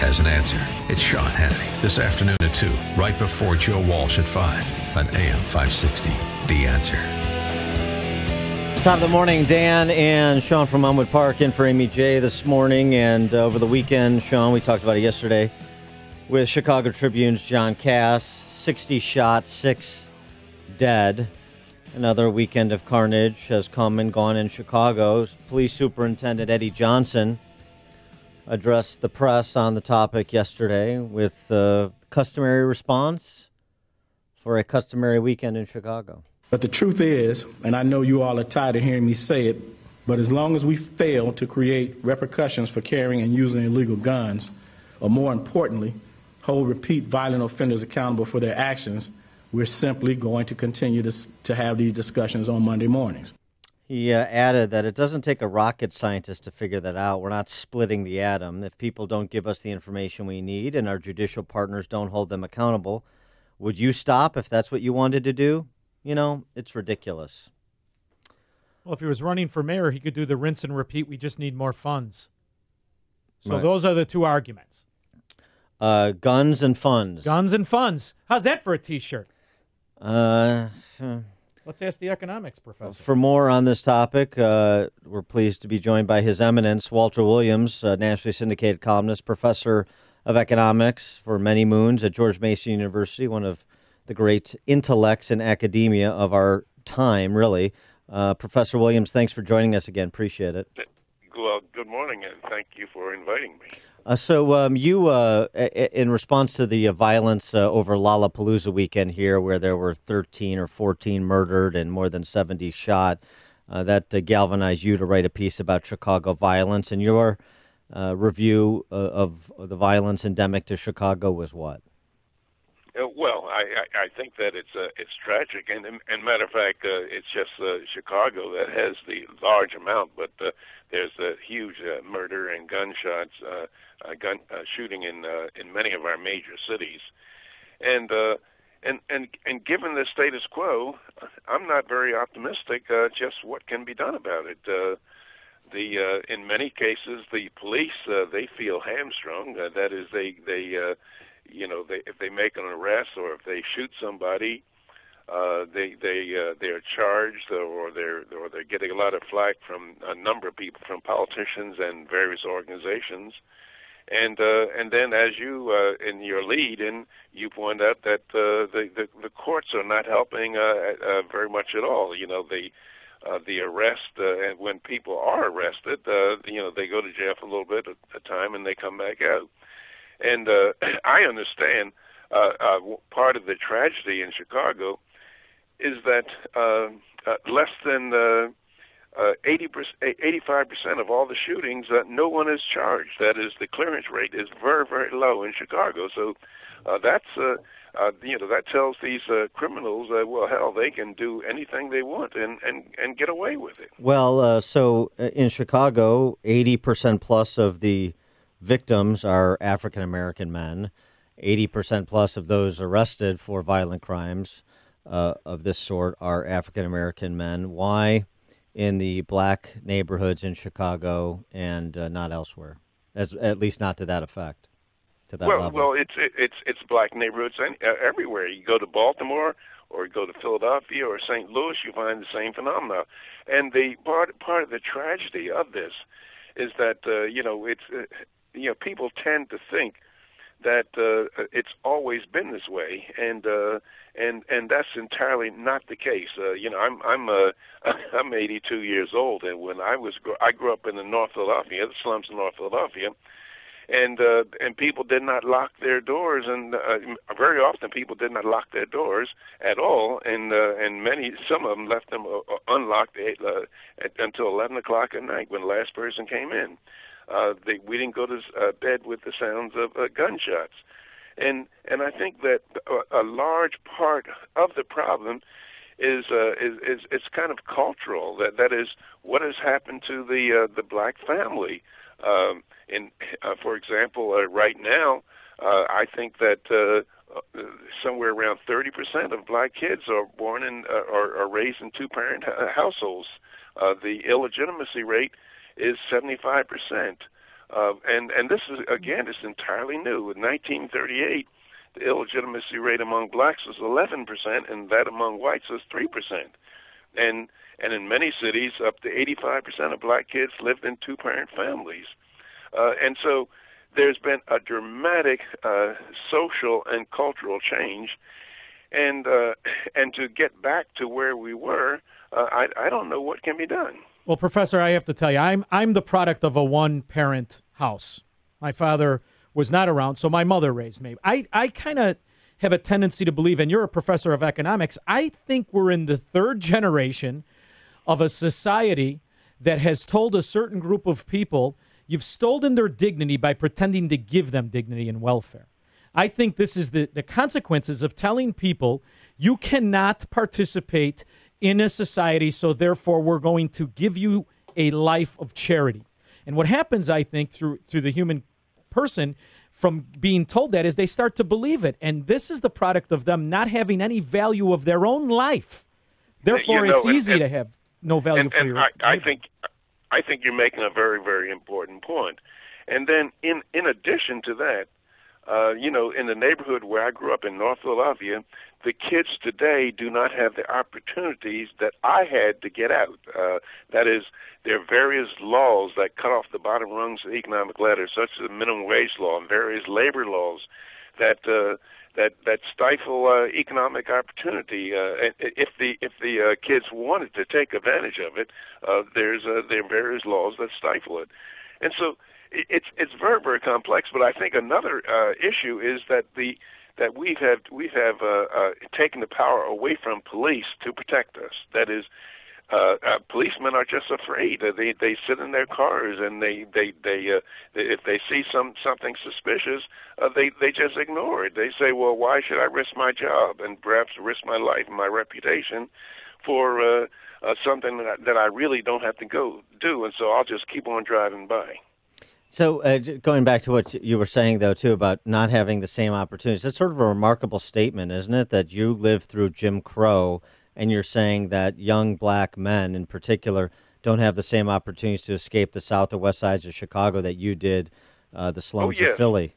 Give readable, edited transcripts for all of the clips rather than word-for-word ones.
has an answer. It's Shaun Hannity this afternoon at 2, right before Joe Walsh at 5 on AM 560. The Answer. Top of the morning, Dan and Shaun from Elmwood Park in for Amy J this morning. And over the weekend, Shaun, we talked about it yesterday with Chicago Tribune's John Cass. 60 shot, 6 dead. Another weekend of carnage has come and gone in Chicago. Police Superintendent Eddie Johnson addressed the press on the topic yesterday with the customary response for a customary weekend in Chicago. But the truth is, and I know you all are tired of hearing me say it, but as long as we fail to create repercussions for carrying and using illegal guns, or more importantly, hold repeat violent offenders accountable for their actions, we're simply going to continue to have these discussions on Monday mornings. He added that it doesn't take a rocket scientist to figure that out. We're not splitting the atom. If people don't give us the information we need and our judicial partners don't hold them accountable, would you stop if that's what you wanted to do? You know, it's ridiculous. Well, if he was running for mayor, he could do the rinse and repeat. We just need more funds. So Right. Those are the two arguments. Guns and funds. Guns and funds. How's that for a T-shirt? Uh, Let's ask the economics professor. For more on this topic, we're pleased to be joined by His Eminence, Walter Williams, nationally syndicated columnist, professor of economics for many moons at George Mason University, one of the great intellects in academia of our time, really. Professor Williams, thanks for joining us again. Appreciate it. Well, good morning, and thank you for inviting me. You, in response to the violence over Lollapalooza weekend here, where there were 13 or 14 murdered and more than 70 shot, that galvanized you to write a piece about Chicago violence. And your review of the violence endemic to Chicago was what? Well, I think that it's tragic, and matter of fact, it's just Chicago that has the large amount, but there's a huge murder and gunshots, shooting in many of our major cities, and given the status quo, I'm not very optimistic. Just what can be done about it? In many cases, the police they feel hamstrung. That is, if they make an arrest or if they shoot somebody, they're charged or they're getting a lot of flack from a number of people, from politicians and various organizations, and then as you in your lead and you point out that the courts are not helping very much at all. You know, the arrest and when people are arrested, they go to jail for a little bit at a time and they come back out. And I understand part of the tragedy in Chicago is that less than 85% of all the shootings, no one is charged. That is, the clearance rate is very, very low in Chicago. So that tells these criminals that, well, hell, they can do anything they want and get away with it. Well, so in Chicago, 80% plus of the victims are African-American men. 80% plus of those arrested for violent crimes of this sort are African-American men. Why in the black neighborhoods in Chicago and not elsewhere? At least not to that effect, to that level. Well, it's black neighborhoods everywhere. You go to Baltimore or you go to Philadelphia or St. Louis, you find the same phenomena. And the part of the tragedy of this is that people tend to think that it's always been this way, and that's entirely not the case. I'm 82 years old, and when I grew up in the slums of North Philadelphia, and people did not lock their doors, and very often people did not lock their doors at all, and some of them left them unlocked until 11 o'clock at night when the last person came in. We didn't go to bed with the sounds of gunshots, and I think that a large part of the problem is it's kind of cultural. That is what has happened to the black family. For example, right now, I think that somewhere around 30% of black kids are born in are raised in two-parent households. The illegitimacy rate is 75%. And this is, again, it's entirely new. In 1938, the illegitimacy rate among blacks was 11%, and that among whites was 3%. And in many cities, up to 85% of black kids lived in two-parent families. And so there's been a dramatic social and cultural change. And to get back to where we were, I don't know what can be done. Well, Professor, I have to tell you, I'm the product of a one-parent house. My father was not around, so my mother raised me. I kind of have a tendency to believe, and you're a professor of economics, I think we're in the third generation of a society that has told a certain group of people, you've stolen their dignity by pretending to give them dignity and welfare. I think this is the consequences of telling people you cannot participate in a society, so therefore we're going to give you a life of charity. And what happens, I think, through the human person from being told that is they start to believe it. And this is the product of them not having any value of their own life. Therefore, it's easy to have no value for your life. I think you're making a very, very important point. And then in addition to that, in the neighborhood where I grew up in North Philadelphia, the kids today do not have the opportunities that I had to get out. That is, there are various laws that cut off the bottom rungs of the economic ladder, such as the minimum wage law and various labor laws that stifle economic opportunity. If the kids wanted to take advantage of it, there are various laws that stifle it, and so it's very, very complex. But I think another issue is that we have taken the power away from police to protect us. That is, policemen are just afraid. They sit in their cars and they if they see something suspicious, they just ignore it. They say, well, why should I risk my job and perhaps risk my life and my reputation for something that I really don't have to go do, and so I'll just keep on driving by. So going back to what you were saying, though, too, about not having the same opportunities, that's sort of a remarkable statement, isn't it, that you lived through Jim Crow, and you're saying that young black men in particular don't have the same opportunities to escape the south or west sides of Chicago that you did, the slums of Philly.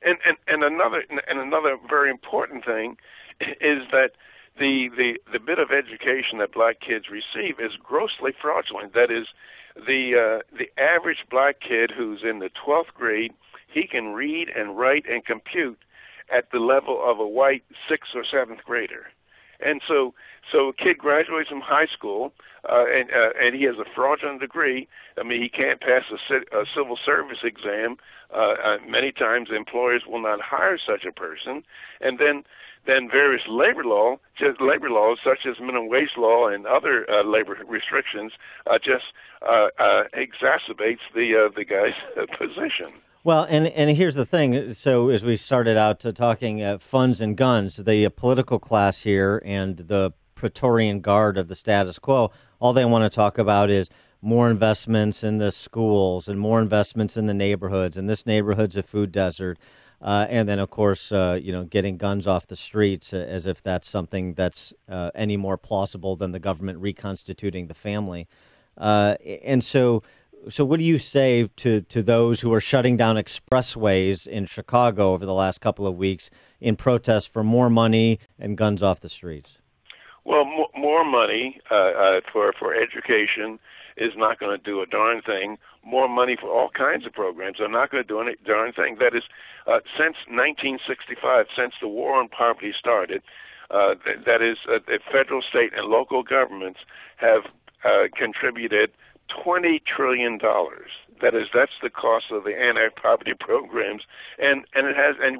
And another very important thing is that the bit of education that black kids receive is grossly fraudulent. That is, the average black kid who's in the 12th grade, he can read and write and compute at the level of a white 6th or 7th grader. And so a kid graduates from high school, and he has a fraudulent degree. I mean, he can't pass a civil service exam. Many times employers will not hire such a person. And then various labor laws such as minimum wage law and other labor restrictions just exacerbates the guy's position. Well, and here's the thing. So as we started out talking funds and guns, the political class here and the Praetorian Guard of the status quo, all they want to talk about is more investments in the schools and more investments in the neighborhoods. And this neighborhood's a food desert. And then, of course, getting guns off the streets as if that's something that's any more plausible than the government reconstituting the family. And so what do you say to those who are shutting down expressways in Chicago over the last couple of weeks in protest for more money and guns off the streets? Well, more money for education is not going to do a darn thing. More money for all kinds of programs are not going to do a darn thing. That is, since 1965, since the war on poverty started, that is, federal, state, and local governments have contributed $20 trillion. That's the cost of the anti-poverty programs, and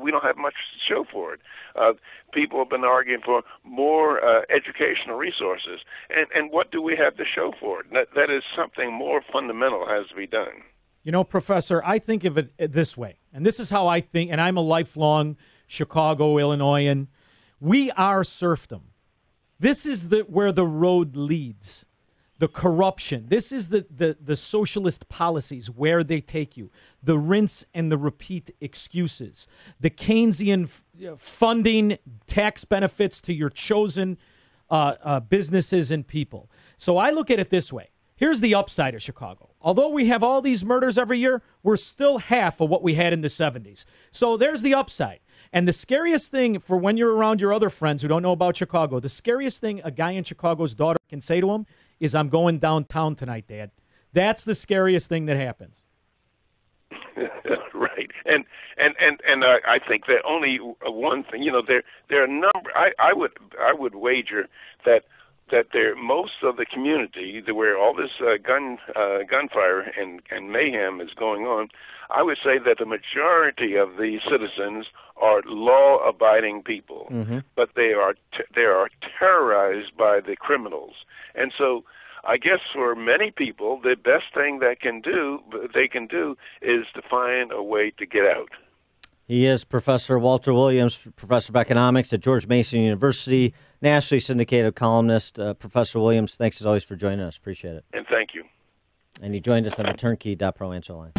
we don't have much to show for it. People have been arguing for more educational resources, and what do we have to show for it? That is something more fundamental has to be done. You know, Professor, I think of it this way, and this is how I think, and I'm a lifelong Chicago, Illinoisan. We are serfdom. This is where the road leads. The corruption. This is the socialist policies, where they take you. The rinse and the repeat excuses. The Keynesian funding, tax benefits to your chosen businesses and people. So I look at it this way. Here's the upside of Chicago. Although we have all these murders every year, we're still half of what we had in the 70s. So there's the upside. And the scariest thing for when you're around your other friends who don't know about Chicago, the scariest thing a guy in Chicago's daughter can say to him is, I'm going downtown tonight, Dad. That's the scariest thing that happens. Right. And I think that only one thing, there are a number, I would wager that there, most of the community where all this gunfire and mayhem is going on, I would say that the majority of the citizens are law-abiding people, but they are terrorized by the criminals, and so I guess for many people, the best thing they can do is to find a way to get out. He is Professor Walter Williams, Professor of Economics at George Mason University, nationally syndicated columnist. Professor Williams, thanks as always for joining us. Appreciate it. And thank you. And he joined us on the turnkey.pro answer line.